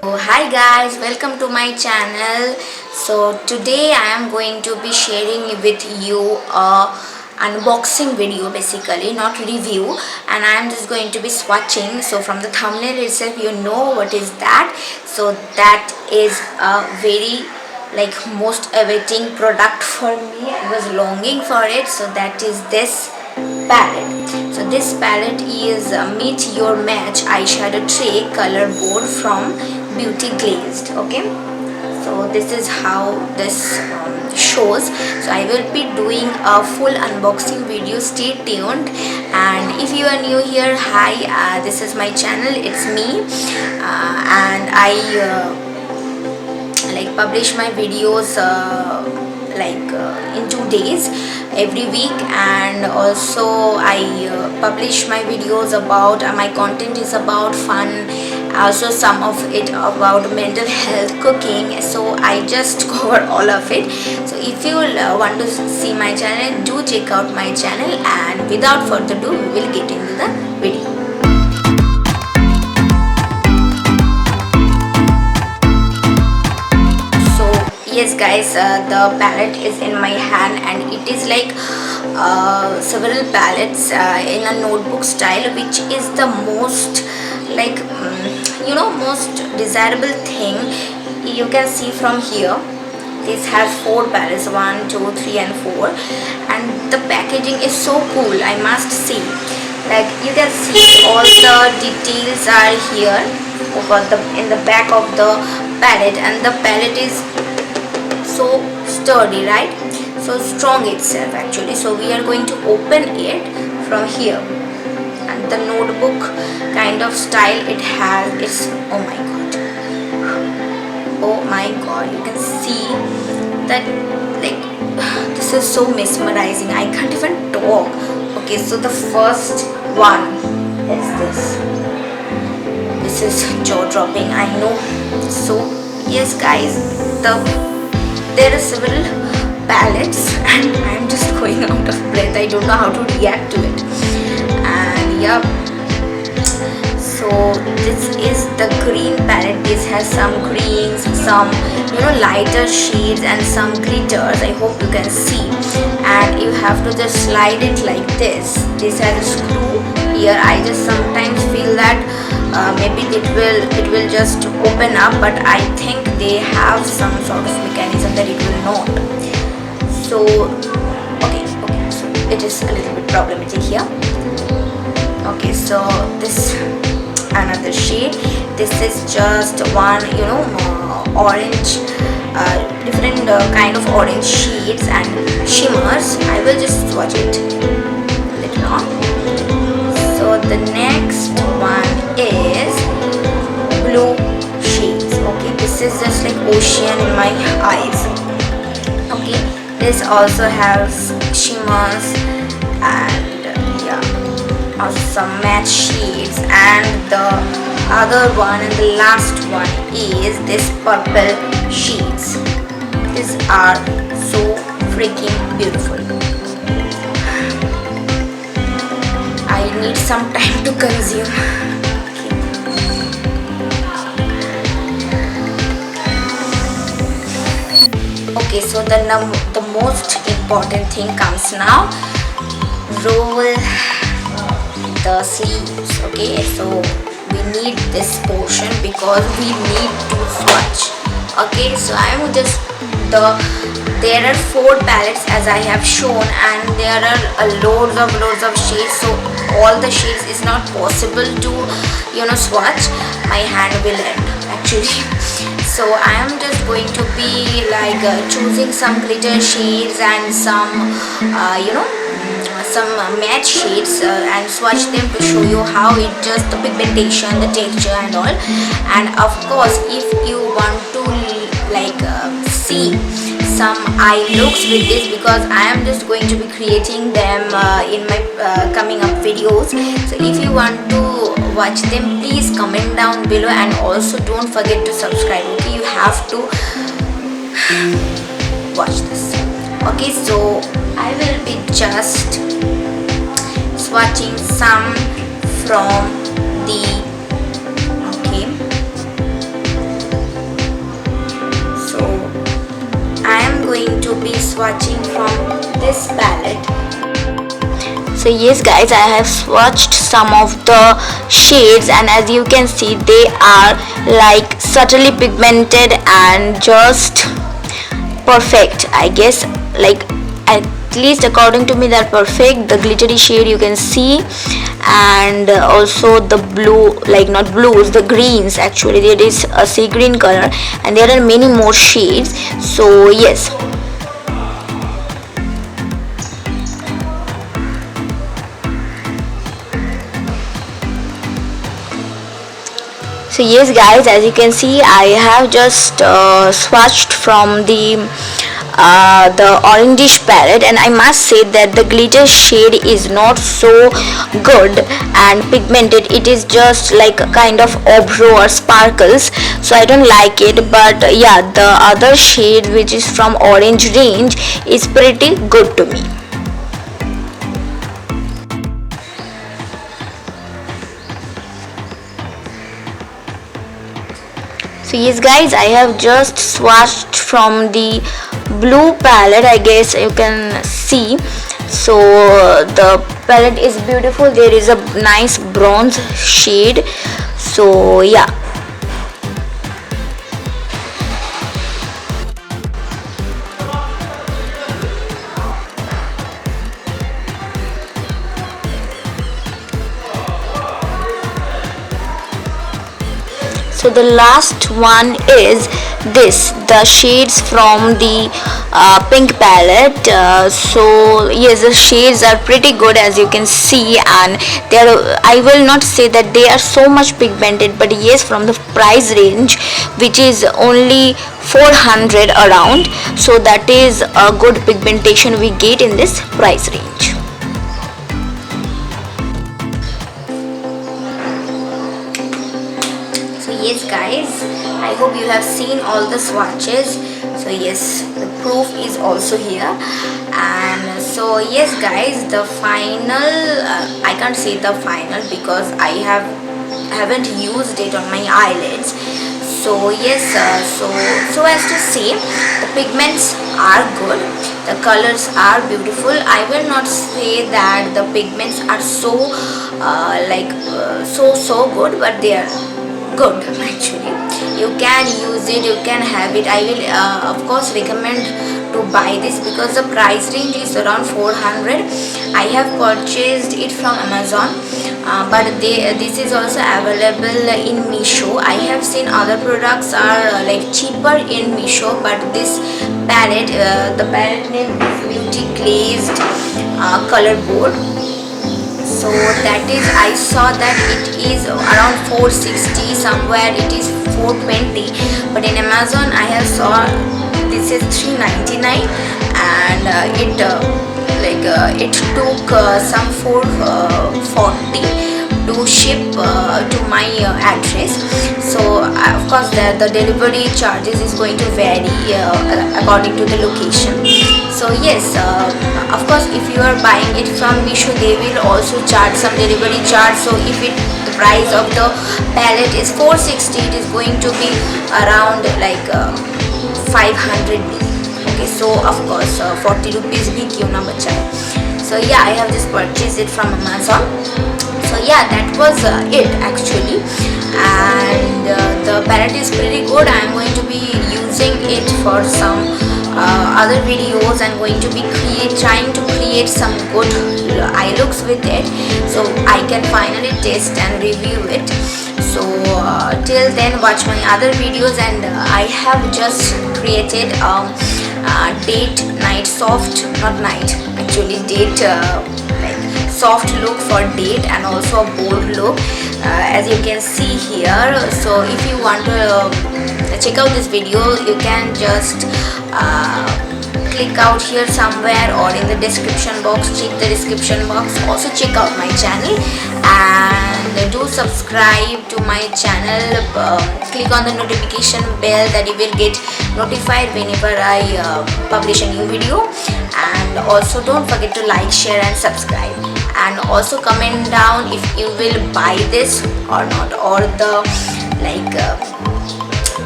Oh, hi guys, welcome to my channel. So today I am going to be sharing with you a unboxing video, basically not review, and I am just going to be swatching. So from the thumbnail itself you know what is that. So that is a very most awaiting product for me. I was longing for it. So that is this palette. So this palette is Meet Your Match eyeshadow tray color board from Beauty Glazed. Okay, so this is how this shows. So I will be doing a full unboxing video. Stay tuned. And if you are new here, hi, this is my channel. It's me, and I publish my videos in 2 days every week, and also I publish my videos about my content is about fun, also some of it about mental health, cooking. So I just cover all of it. So if you want to see my channel, do check out my channel, and without further ado we will get into the video. Yes guys, the palette is in my hand, and it is like several palettes in a notebook style, which is the most most desirable thing. You can see from here, this has 4 palettes, 1, 2, 3 and 4, and the packaging is so cool, I must say. Like you can see all the details are here over in the back of the palette, and the palette is so sturdy, right? So strong itself actually. So we are going to open it from here, and the notebook kind of style it has. It's oh my god, you can see that, like, this is so mesmerizing, I can't even talk. Okay, so the first one is this is jaw-dropping, I know. So yes guys, there are several palettes and I'm just going out of breath. I don't know how to react to it. And yeah, so this is the green palette. This has some greens, some lighter shades and some glitters. I hope you can see. And you have to just slide it like this. This has a screw here. I just sometimes feel that maybe it will just open up, but I think they have some sort of mechanism that it will not. So okay, so it is a little bit problematic here. Okay, so this another shade. This is just one orange, different kind of orange shades and shimmers. I will just swatch it a little on. So the next one is blue shades. Okay, this is just like ocean in my eyes. Okay, this also has shimmers and yeah, also some matte shades. And the other one and the last one is this purple shades. These are so freaking beautiful. I need some time to consume. Okay, so the most important thing comes now. Roll the sleeves. Okay, so we need this portion because we need to swatch. Okay, so I am just there are 4 palettes as I have shown, and there are loads of shades. So all the shades is not possible to swatch. My hand will end actually. So I am just going to be choosing some glitter shades and some some matte shades and swatch them to show you how it just the pigmentation, the texture and all. And of course, if you want to see some eye looks with this, because I am just going to be creating them in my coming up videos. So if you want to watch them, please comment down below, and also don't forget to subscribe. Okay, you have to watch this. Okay, so I will be just swatching some from the swatching from this palette. So yes guys, I have swatched some of the shades, and as you can see, they are like subtly pigmented and just perfect, I guess. Like, at least according to me, they're perfect. The glittery shade you can see, and also the blue, like not blues, the greens, actually there is a sea green color, and there are many more shades. So yes, so yes guys, as you can see, I have just swatched from the orangish palette, and I must say that the glitter shade is not so good and pigmented. It is just like a kind of obro or sparkles, so I don't like it. But yeah, the other shade, which is from orange range, is pretty good to me. So yes guys, I have just swatched from the blue palette, I guess you can see. So the palette is beautiful. There is a nice bronze shade. So yeah, so the last one is this, the shades from the pink palette. So yes, the shades are pretty good, as you can see, and they are, I will not say that they are so much pigmented, but yes, from the price range, which is only 400 around, so that is a good pigmentation we get in this price range. Yes guys, I hope you have seen all the swatches. So yes, the proof is also here. And so yes guys, the final, I can't say the final because I haven't used it on my eyelids. So yes, so as to say, the pigments are good, the colors are beautiful. I will not say that the pigments are so so good, but they are good actually. You can use it, you can have it. I will of course recommend to buy this because the price range is around 400. I have purchased it from Amazon, but this is also available in Meesho. I have seen other products are like cheaper in Meesho, but this palette, the palette name is Beauty Glazed Color Board. So that is, I saw that it is around 460, somewhere it is 420, but in Amazon I have saw this is 399, and it took some 440 to ship to my address. So of course the delivery charges is going to vary according to the location. So yes, of course if you are buying it from Meesho, they will also charge some delivery charge. So if the price of the palette is 460, it is going to be around like 500. Okay, so of course 40 rupees bhi kyun na bachaye. So yeah, I have just purchased it from Amazon. So yeah, that was it actually, and the palette is pretty good. I am going to be using it for some other videos. I'm going to be trying to create some good eye looks with it, so I can finally test and review it. So till then, watch my other videos, and I have just created date night soft, not night actually, date soft look for date, and also a bold look, as you can see here. So if you want to check out this video, you can just click out here somewhere, or in the description box. Check the description box. Also check out my channel and do subscribe to my channel. Click on the notification bell that you will get notified whenever I publish a new video. And also don't forget to like, share and subscribe, and also comment down if you will buy this or not, or the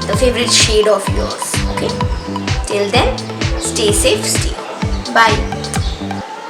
the favorite shade of yours. Okay, till then, stay safe, stay home. Bye.